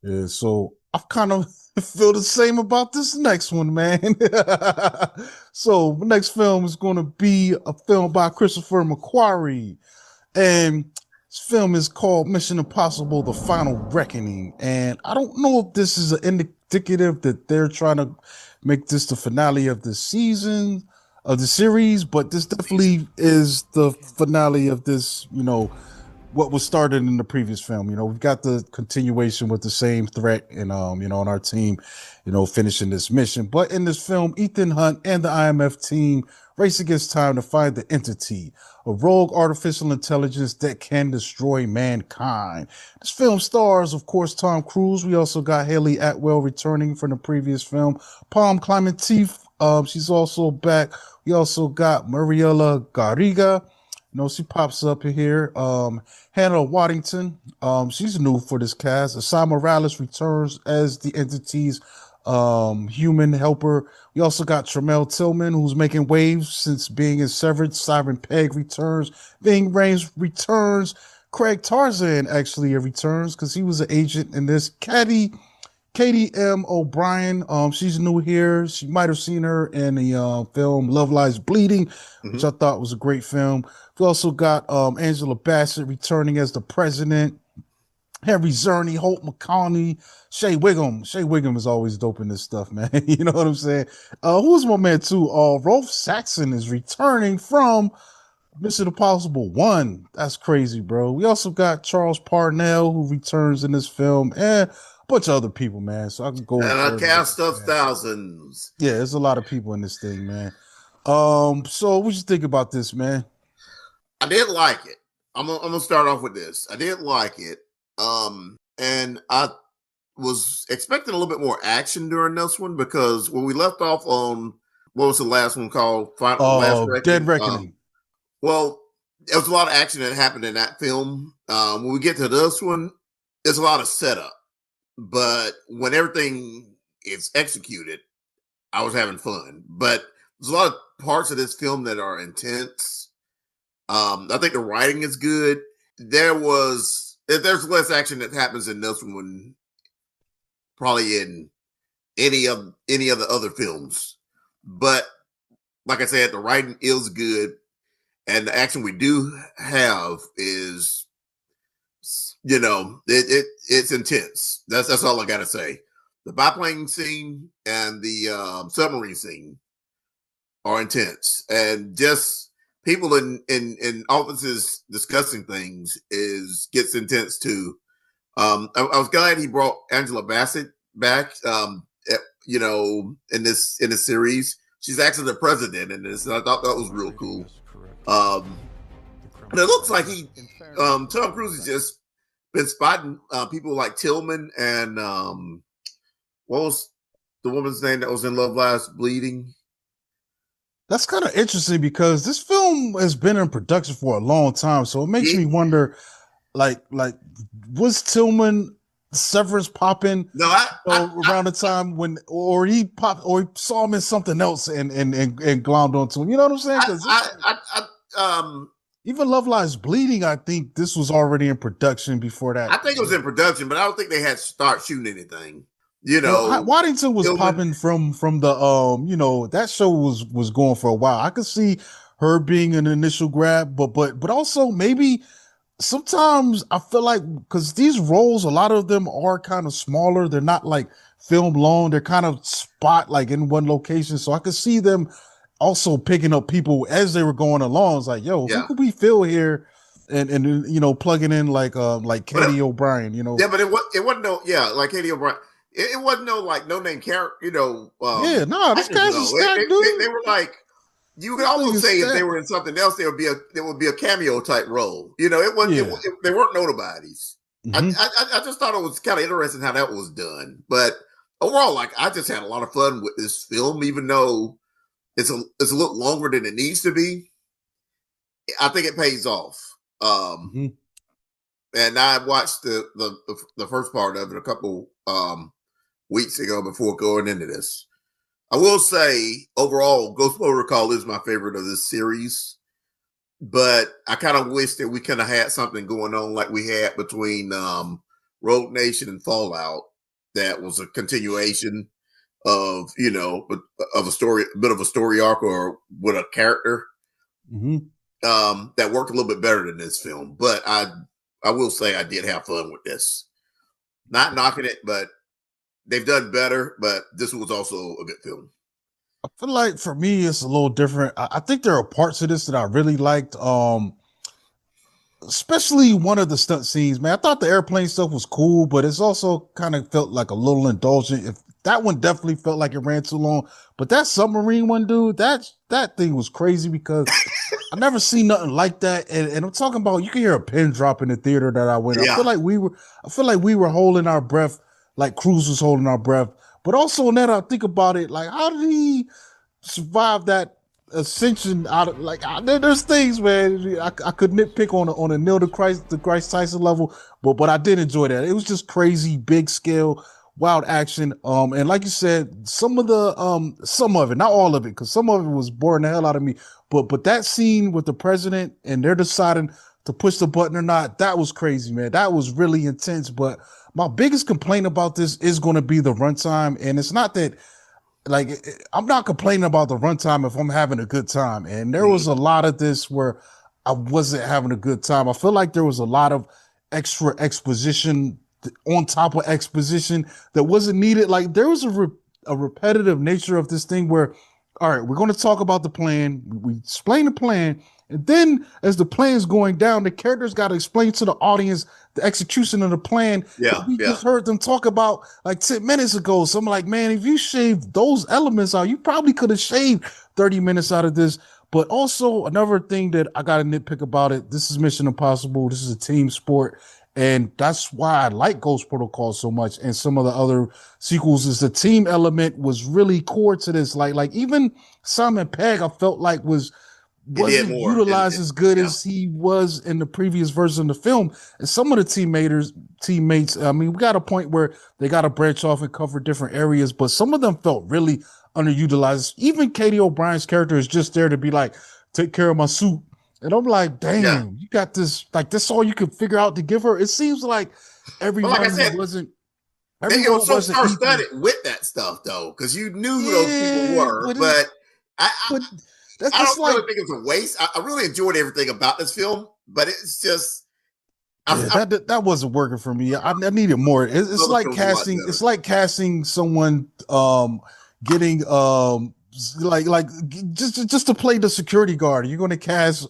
Yeah, so I kind of feel the same about this next one, man. So the next film is going to be a film by Christopher McQuarrie, and this film is called Mission Impossible: The Final Reckoning. And I don't know if this is an indicative that they're trying to make this the finale of the season of the series, but this definitely is the finale of this, what was started in the previous film. We've got the continuation with the same threat and on our team, finishing this mission. But in this film, Ethan Hunt and the IMF team race against time to find the entity, a rogue artificial intelligence that can destroy mankind. This film stars, of course, Tom Cruise. We also got Haley Atwell returning from the previous film. Palm Clementif, she's also back. We also got Mariela Garriga. She pops up here. Hannah Waddington, she's new for this cast. Asai Morales returns as the entity's human helper. We also got Tremel Tillman, who's making waves since being in Severance. Simon Pegg returns. Ving Rhames returns. Craig Tarzan actually returns because he was an agent in this. Katie M. O'Brien, she's new here. She might have seen her in the film Love Lies Bleeding, which Hmm. I thought was a great film. We also got Angela Bassett returning as the president. Henry Zerny, Holt McConney, Shea Wiggum. Shea Wiggum is always dope in this stuff, man. You know what I'm saying? Who's my man too? Rolf Saxon is returning from Mission Impossible 1. That's crazy, bro. We also got Charles Parnell who returns in this film and a bunch of other people, man. So I can go And a further with cast this, of man. thousands. Yeah, there's a lot of people in this thing, man. So what you think about this, man? I did like it. I'm gonna start off with this. I did like it. And I was expecting a little bit more action during this one because when we left off on what was the last one called? Last Dead Reckoning. Reckoning. Well, there was a lot of action that happened in that film. When we get to this one, there's a lot of setup, but when everything is executed, I was having fun. But there's a lot of parts of this film that are intense. I think the writing is good. There's less action that happens in this one probably in any of the other films. But like I said, the writing is good, and the action we do have is, it's intense. That's all I gotta say. The biplane scene and the submarine scene are intense, and just people in offices discussing things is gets intense too. I was glad he brought Angela Bassett back. In this series, she's actually the president in this, and I thought that was real cool. Um, and it looks like Tom Cruise has just been spotting people like Tillman and what was the woman's name that was in Love Lies Bleeding? That's kind of interesting because this film has been in production for a long time, so it makes me He, wonder, like was Tillman Severance popping no, around the time when, or he popped, or he saw him in something else and glommed onto him? You know what I'm saying? Because this even Love Lies Bleeding, I think this was already in production before I that. think it was in production, but I don't think they had to start shooting anything. Well, Waddington was Tillman. popping from the that show was going for a while. I could see her being an initial grab, but also maybe sometimes I feel like because these roles, a lot of them are kind of smaller. They're not like film long. They're kind of spot like in one location. So I could see them also picking up people as they were going along. It's like, yo, who Yeah, could we fill here? And plugging in like but Katie O'Brien, yeah, but it wasn't no, yeah, like Katie O'Brien. It wasn't no like no name character, Yeah, nah, this actors. guy's a No, stacked dude. they were like, you could This thing almost is say if they stacked. were in something else, there would be a cameo type role. It wasn't Yeah. they weren't notabilities. I, Hmm. I just thought it was kind of interesting how that was done. But overall, like I just had a lot of fun with this film, even though it's a little longer than it needs to be. I think it pays off. Um, Hmm. and I watched the first part of it a couple weeks ago before going into this. I will say overall, Ghost Protocol is my favorite of this series, but I kind of wish that we kind of had something going on like we had between Rogue Nation and Fallout. that was a continuation of of a bit of a story arc or with a character that worked a little bit better than this film. But I will say I did have fun with this. Not knocking it, but they've done better. But this was also a good film. I feel like for me, it's a little different. I think there are parts of this that I really liked. Especially one of the stunt scenes, man. I thought the airplane stuff was cool, but it's also kind of felt like a little indulgent. If that one definitely felt like it ran too long, but that submarine one, dude, that thing was crazy because I never seen nothing like that. And I'm talking about, you can hear a pin drop in the theater that I went. Yeah. I feel like we were holding our breath, like Cruise was holding our breath. But also in that, I think about it, like, how did he survive that ascension out of, like, there's things, man, I could nitpick on a Neil deGrasse Tyson level, but I did enjoy that. It was just crazy, big scale, wild action. And like you said, some of it, not all of it, because some of it was boring the hell out of me. But that scene with the president and they're deciding to push the button or not, that was crazy, man. That was really intense. But my biggest complaint about this is going to be the runtime, and it's not that. Like, I'm not complaining about the runtime if I'm having a good time. And there was a lot of this where I wasn't having a good time. I feel like there was a lot of extra exposition on top of exposition that wasn't needed. Like, there was a repetitive nature of this thing where, all right, we're going to talk about the plan. We explain the plan. And then as the plan's going down, the characters got to explain to the audience the execution of the plan. Yeah. We just heard them talk about like 10 minutes ago. So I'm like, man, if you shaved those elements out, you probably could have shaved 30 minutes out of this. But also another thing that I got to nitpick about it, this is Mission Impossible. This is a team sport. And that's why I like Ghost Protocol so much. And some of the other sequels is the team element was really core to this. Like even Simon Pegg, I felt like wasn't utilized as good as he was in the previous version of the film. And some of the teammates, I mean, we got a point where they got to branch off and cover different areas, but some of them felt really underutilized. Even Katie O'Brien's character is just there to be like, take care of my suit. And I'm like, damn, you got this, like, this all you could figure out to give her. It seems like everyone wasn't. It was so star-studded with that stuff, though, because you knew who those people were. But I don't really think it was a waste. I really enjoyed everything about this film, but it's just that wasn't working for me. I needed more. It's like casting. It's like casting someone, getting like just to play the security guard. You're going to cast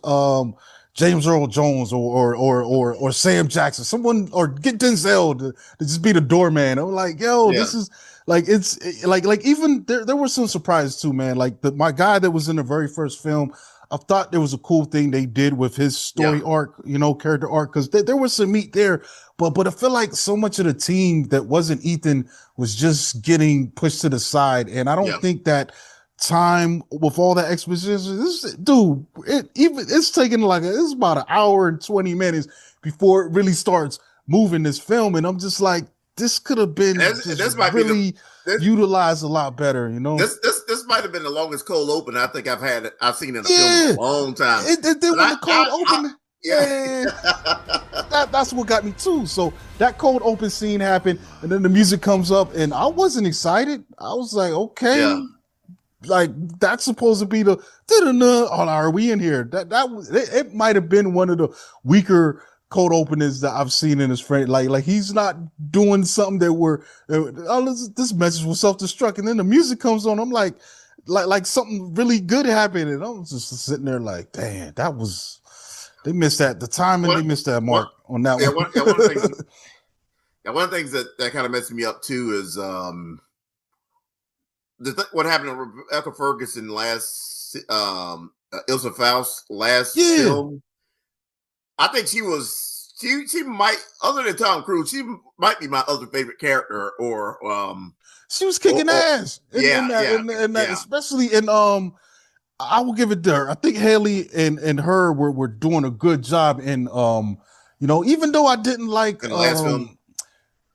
James Earl Jones or Sam Jackson, someone, or get Denzel to just be the doorman. I'm like, yo, this is like, it's like even there were some surprises too, man. Like my guy that was in the very first film, I thought there was a cool thing they did with his story arc, character arc, because there was some meat there. But I feel like so much of the team that wasn't Ethan was just getting pushed to the side, and I don't think that time with all that exposition, it's taking it's about an hour and 20 minutes before it really starts moving this film, and I'm just like, this could have been utilized a lot better, This might have been the longest cold open I think I've seen in a film in a long time. It when the cold open, that's what got me too. So that cold open scene happened, and then the music comes up, and I wasn't excited. I was like, okay. Like, that's supposed to be the are we in here? It might have been one of the weaker cold openers that I've seen in his friend. Like he's not doing something that this message was self-destruct, and then the music comes on. I'm like something really good happened, and I'm just sitting there like, damn, they missed that. The timing, they missed that mark on that one. One of the things that kind of messed me up too is what happened to Rebecca Ferguson last Ilsa Faust last film. I think she might, other than Tom Cruise, she might be my other favorite character. Or she was kicking ass. Especially in I will give it to her. I think Haley and her were doing a good job in even though I didn't like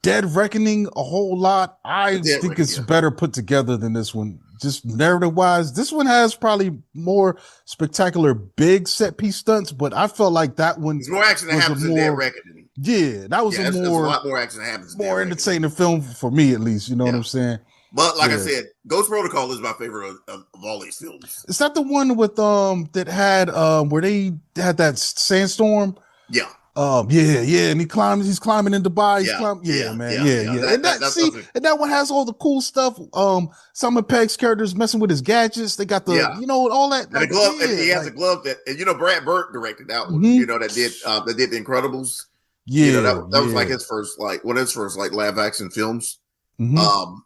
Dead Reckoning a whole lot, I think it's better put together than this one. just narrative wise, this one has probably more spectacular big set piece stunts, but I felt like that one There's more action that was a happens in Dead more, Reckoning. yeah, that was Yeah, a there's a lot more action that happens in Dead more Reckoning. entertaining film for me, at least. You know what Yeah. I'm saying? But like I Yeah. said, Ghost Protocol is my favorite of all these films. Is that the one with that had where they had that sandstorm? Yeah. Yeah, and he's climbing in Dubai. He's Yeah. climbing, Yeah. man, Yeah. yeah. And and that one has all the cool stuff. Simon Pegg's characters messing with his gadgets. They got the, yeah. all that. And the Like, glove, yeah, and he has like, a glove that, and Brad Bird directed that one. mhm. That did The Incredibles. Yeah, That was like his first, like one of his first like live action films. Mhm.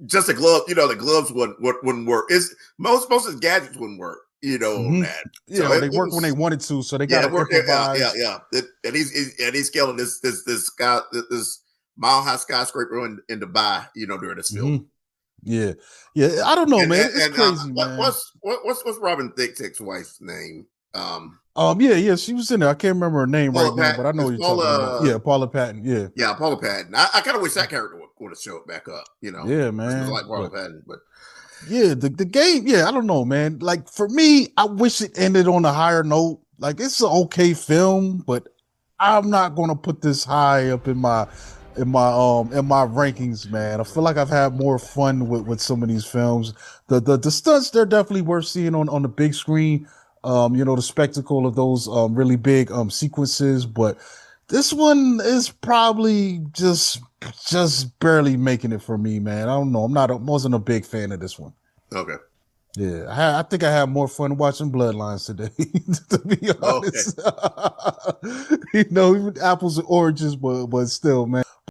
Just the glove, the gloves wouldn't work. It's most of his gadgets wouldn't work, on Mhm. that. Yeah, So they work when they wanted to, so they got to yeah, improvise. yeah. And he's scaling this mile high skyscraper in Dubai, during this film. Mhm. Yeah, yeah. I don't know, man. It's And crazy, man. what's Robin Thicke's wife's name? Yeah. She was in there. I can't remember her name right Paula now, but Patton. I know It's what you're talking about. Yeah, Paula Patton. Yeah. Yeah, Paula Patton. I kind of wish that character would have showed back up. Yeah, She was man. like Paula Patton, but Yeah, the game, yeah, I don't know, man. Like for me, I wish it ended on a higher note. Like it's an okay film, but I'm not gonna put this high up in my rankings, man. I feel like I've had more fun with some of these films. The stunts, they're definitely worth seeing on the big screen. The spectacle of those really big sequences, but this one is probably just barely making it for me, man. I don't know. Wasn't a big fan of this one. okay. Yeah, I think I had more fun watching Bloodlines today, to be honest. Okay. Even apples and oranges, but still, man.